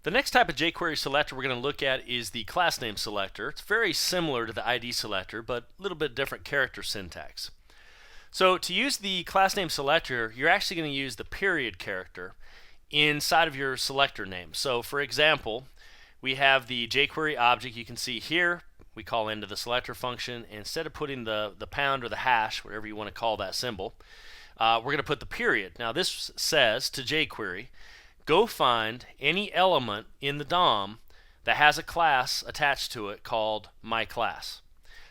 The next type of jQuery selector we're going to look at is the class name selector. It's very similar to the ID selector, but a little bit different character syntax. So to use the class name selector, you're actually going to use the period character inside of your selector name. So for example, we have the jQuery object you can see here. We call into the selector function, and instead of putting the pound or the hash, whatever you want to call that symbol, we're going to put the period. Now this says to jQuery, go find any element in the DOM that has a class attached to it called myClass.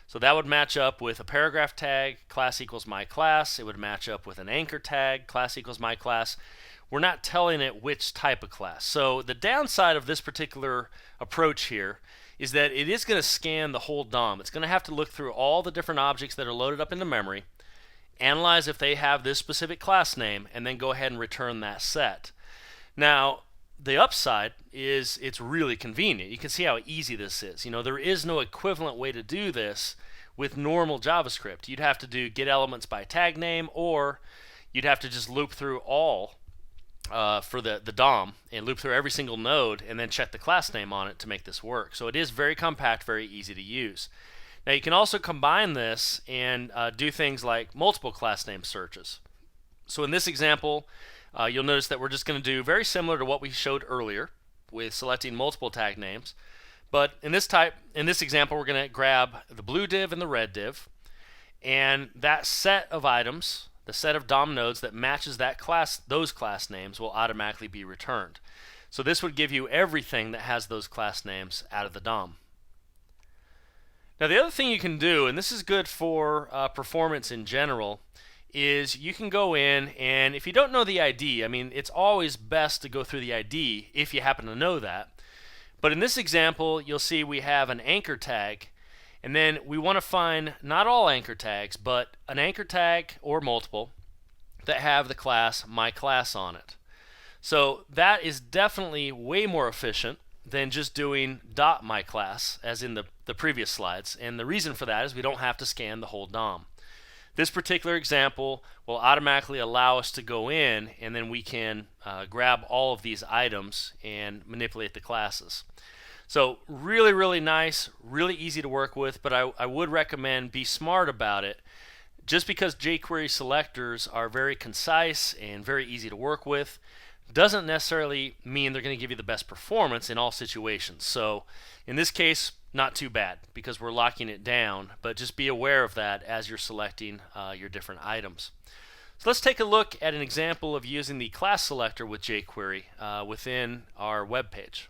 So that would match up with a paragraph tag, class equals myClass. It would match up with an anchor tag, class equals myClass. We're not telling it which type of class. So the downside of this particular approach here is that it is going to scan the whole DOM. It's going to have to look through all the different objects that are loaded up into memory, analyze if they have this specific class name, and then go ahead and return that set. Now, the upside is it's really convenient. You can see how easy this is. There is no equivalent way to do this with normal JavaScript. You'd have to do get elements by tag name, or you'd have to just loop through all for the DOM and loop through every single node and then check the class name on it to make this work. So it is very compact, very easy to use. Now you can also combine this and do things like multiple class name searches. So in this example, you'll notice that we're just going to do very similar to what we showed earlier with selecting multiple tag names. But in this example, we're going to grab the blue div and the red div, and that set of items, the set of DOM nodes that matches those class names, will automatically be returned. So this would give you everything that has those class names out of the DOM. Now the other thing you can do, and this is good for performance in general, is you can go in, and if you don't know the ID, it's always best to go through the ID if you happen to know that. But in this example, you'll see we have an anchor tag, and then we want to find not all anchor tags, but an anchor tag or multiple that have the class myClass on it. So that is definitely way more efficient than just doing .myClass as in the previous slides, and the reason for that is we don't have to scan the whole DOM. This particular example will automatically allow us to go in, and then we can grab all of these items and manipulate the classes. So really, really nice, really easy to work with, but I would recommend be smart about it. Just because jQuery selectors are very concise and very easy to work with doesn't necessarily mean they're going to give you the best performance in all situations. So in this case, not too bad because we're locking it down, but just be aware of that as you're selecting your different items. So let's take a look at an example of using the class selector with jQuery within our web page.